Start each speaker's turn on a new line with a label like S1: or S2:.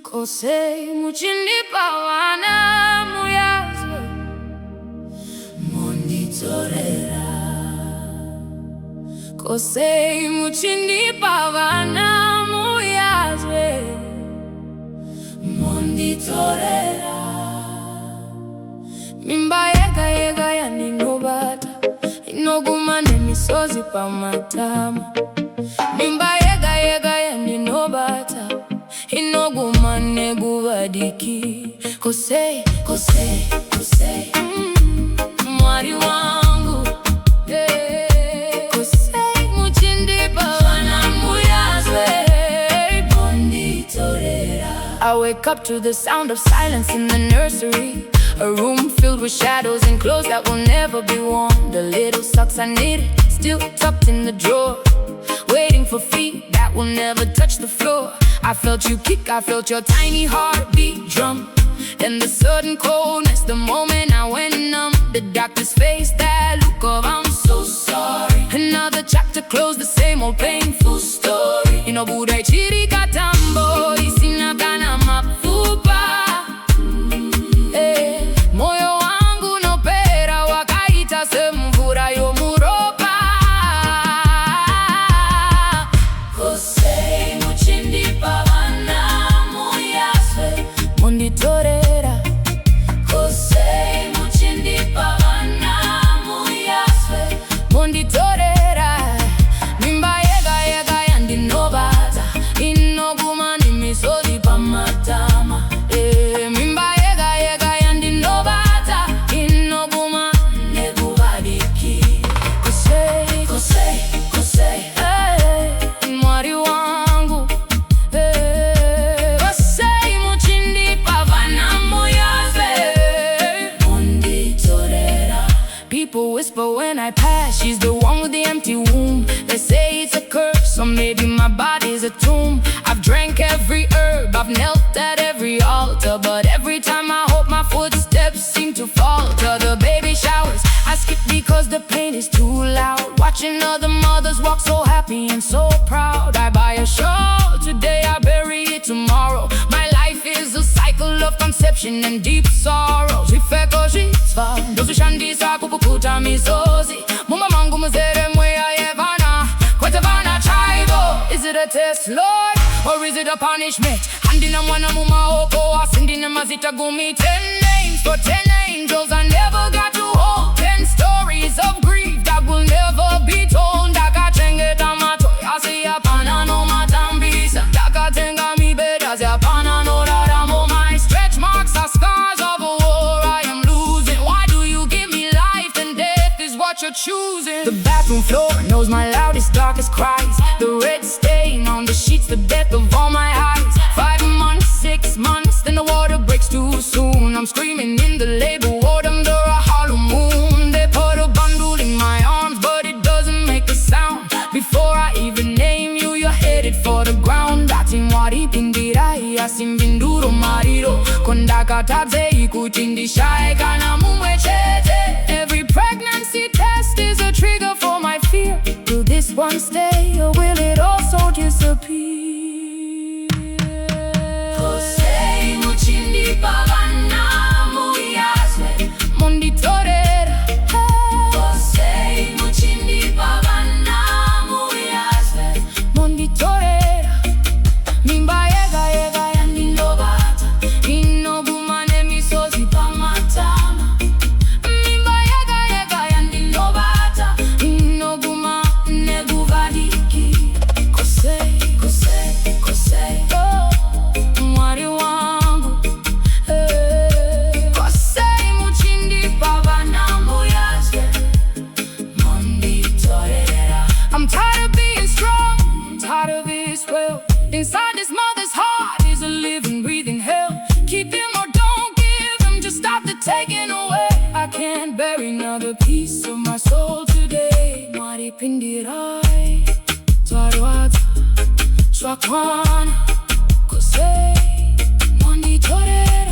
S1: Kosei MUCHINDIPA VANA MOUYAZVE MONDITORERA. Kosei MUCHINDIPA VANA MOUYAZVE MONDITORERA. Mimba yega yaninobata, inoguma nemisozi pamatama. Mimba yega yaninobata, inoguma neguvadiki. Kosei mwari wangu, Kosei MUCHINDIPA VANA MOUYAZVE MONDITORERA. I wake up to the sound of silence in the nursery, a room filled with shadows and clothes that will never be worn. The little socks I needed, still tucked in the drawer, waiting for feet that will never touch the floor. I felt you kick, I felt your tiny heartbeat drum. Then the sudden coldness, the moment I went numb. The doctor's face, that look of I'm so sorry. Another chapter closed, the same old painful story. Inobudai chiri katambo, isinagana mafupa. Moyo wangu nopera, wakaita semvura yomuropa. Kosei MUCHINDIPA VANA MOUYAZVE MONDITORERA. Kosei MUCHINDIPA VANA MOUYAZVE MONDITORERA. Mimba yega yandinobata, inoguma nimisozi pamatama. Mimba yega yandinobata, inoguma neguvadiki. Kosei mwari wangu, Kosei MUCHINDIPA VANA MOUYAZVE MONDITORERA. People whisper when I pass, she's the one with the empty womb. They say it's a curse, or maybe my body's a tomb. I've drank every herb, I've knelt at every altar, but every time I hope my footsteps seem to falter. The baby showers, I skip because the pain is too loud. Watching other mothers walk so happy and so proud. I buy a shawl today, I bury it tomorrow. My life is a cycle of conception and deep sorrow. Zifeko zitva, dozushandisa kupukuta misozi. Muma mangu muzere mweya yevana, kwete vana chaivo. Is it a test, Lord, or is it a punishment? Handina mwana muma oko, asindina mazita gumi. 10 names for 10 angels, I never got to hold. 10 stories of grief that will never be told. Dakachenge tamato, yasi yapana no matambisa. Dakatenga mi bedas yapana no raramo. My stretch marks are scars of a war I am losing. Why do you give me life and death is what you're choosing? The bathroom floor knows my loudest, darkest cries. The red stain on the sheets, the death of all my eyes. 5 months, 6 months, then the water breaks too soon. I'm screaming in the labor ward under a hollow moon. They put a bundle in my arms, but it doesn't make a sound. Before I even name you, you're headed for the ground. Datimwari pindirai, asimbinduro mariro. Kondaka tabze ikutindishae kana mumwechete. Every pregnancy test is a trigger for my fear. Will this one stay, or will it also disappear? Kosei MUCHINDIPA VANA MOUYAZVE MONDITORERA. Kosei MUCHINDIPA VANA MOUYAZVE MONDITORERA. Mimba yega yaninobata, inoguma nemisozi pamatama. Mimba yega yaninobata, inoguma neguvadiki. Kosei mwari wangu, Kosei MUCHINDIPA VANA MOUYAZVE MONDITORERA. I'm tired of being strong, I'm tired of Israel. Inside this mother's heart is a living, breathing hell. Keep him or don't give him, just stop the taking away. I can't bury another piece of my soul today. Mwari pindirai, twarwata, swakwana. Kosei MONDITORERA.